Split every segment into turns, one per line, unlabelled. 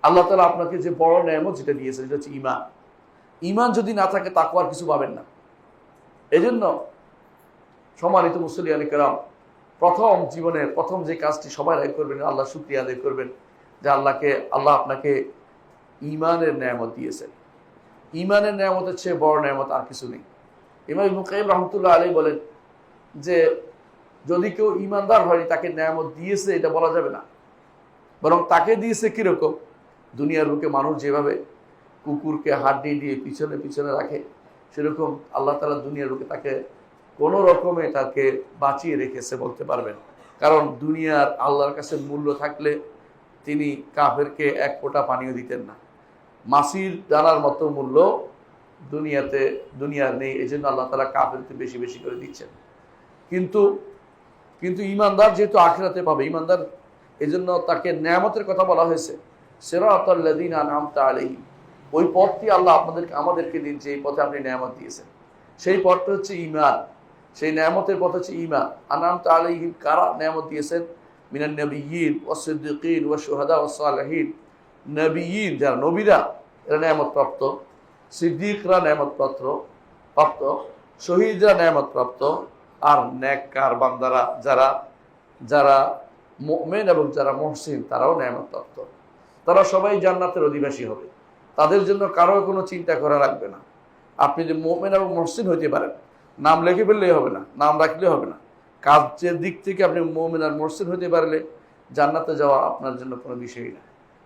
আল্লাহ তাআলা আপনাকে যে বড় নেয়ামত যেটা দিয়েছেন সেটা হচ্ছে ঈমান। ঈমান যদি না থাকে তাকওয়ার কিছু পাবেন না। এজন্য সম্মানিত মুসল্লিয়ান কিরাম, প্রথম জীবনের প্রথম যে কাজটি সবাই আদায় করবেন, আল্লাহ শুকরিয়া আদায় করবেন যে আল্লাহ আপনাকে ঈমানের নেয়ামত দিয়েছেন। ঈমানের নেয়ামতের চেয়ে বড় নেয়ামত আর কিছু নেই। ইমাম ইবনে কাইয়্যিম রাহমাতুল্লাহ আলাইহি বলেন যে যদি কেউ ঈমানদার হয়নি তাকে নেয়ামত দিয়েছে এটা বলা যাবে না, বরং তাকে দিয়েছে কিরকম, দুনিয়ার বুকে মানুষ যেভাবে কুকুরকে হাড্ডি দিয়ে পিছনে পিছনে রাখে, সেরকম আল্লাহ তাআলা দুনিয়ার বুকে তাকে কোনো রকমে তাকে বাঁচিয়ে রেখেছে বলতে পারবেন। কারণ দুনিয়ার আল্লাহর কাছে মূল্য থাকলে তিনি কাফেরকে এক ফোঁটা পানিও দিতেন না। মাছির দানার মতো মূল্য দুনিয়ার নেই, এই জন্য আল্লাহ তাআলা কাফেরকে বেশি বেশি করে দিচ্ছেন। কিন্তু ঈমানদার যেহেতু আখিরাতে পাবে, ঈমানদার এই জন্য তাকে নেয়ামতের কথা বলা হয়েছে, সিরাতাল লাযিনা আনআমতা আলাইহিম, ওই পথটি আল্লাহ আমাদেরকে দিন যে পথে আপনি নেয়ামত দিয়েছেন, সেই পথটা হচ্ছে ঈমান। সেই নেয়ামতের পথ হচ্ছে ঈমান। আনআমতা আলাইহিম কারা নেয়ামত দিয়েছেন? মিনান নাবিয়্যিন ওয়াস সিদ্দিকিন ওয়াশ শুহাদা ওয়াস সালিহিন। নবিয়্যিন যারা নবীরা এরা নেয়ামত প্রাপ্ত, সিদ্দিকরা নেয়ামত প্রাপ্ত, শহীদরা নেয়ামত প্রাপ্ত, আর নেককার বান্দারা যারা মুমিন এবং যারা মুহসিন তারাও নেয়ামত প্রাপ্ত। তারা সবাই জান্নাতের অধিবাসী হবে। তাদের জন্য কারো কোনো চিন্তা করা লাগবে না। আপনি যে মুমিন এবং মুহসিন হইতে পারেন, নাম লিখে ফেললেই হবে না, নাম রাখলে হবে না। কাজের দিক থেকে আপনি মুমিন আর মুহসিন হতে পারলে জান্নাতে যাওয়া আপনার জন্য কোনো বিষয়ই না।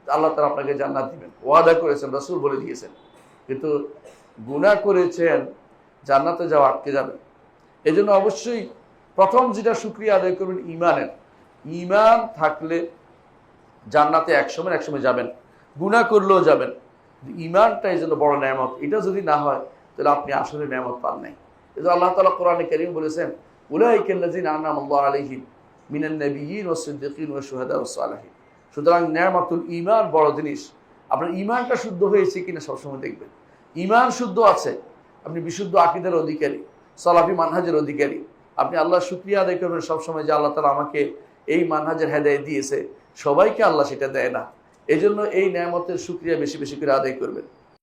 আল্লাহ তাআলা আপনাকে জান্নাত দিবেন, ওয়াদা করেছেন, রাসূল বলে দিয়েছেন। কিন্তু গুনাহ করেছেন, জান্নাতে যাওয়া আটকে যাবে। এই জন্য অবশ্যই প্রথম যেটা শুকরিয়া আদায় করবেন ঈমানের। ঈমান থাকলে জান্নাতে একসময় যাবেন, গুনাহ করলেও যাবেন। ঈমানটা এই জন্য বড় নেয়ামত। এটা যদি না হয় তাহলে আপনি আসলে নেয়ামত পান নাই। এই জন্য আল্লাহ তাআলা কোরআনে কারীম বলেছেন, উলাইকাল্লাযিনা আনআমাল্লাহু আলাইহিম মিনান নাবিয়্যিন ওয়াস সিদ্দিকিন ওয়াশ শুহাদা ওয়াস সালিহিন। সুতরাং নেয়ামতুল ঈমান বড় জিনিস। আপনার ঈমানটা শুদ্ধ হয়েছে কিনা সবসময় দেখবেন। ঈমান শুদ্ধ আছে, আপনি বিশুদ্ধ আকীদার অধিকারী, সালাফি মানহাজের অধিকারী। আপনি আল্লাহর শুকরিয়া আদায় করবেন সবসময় যে আল্লাহ তাআলা আমাকে এই মানহাজের হেদায়েত দিয়েছে। সবাইকে আল্লাহ সেটা দেয় না, এই জন্য এই নেয়ামতের শুকরিয়া বেশি বেশি করে আদায় করবেন।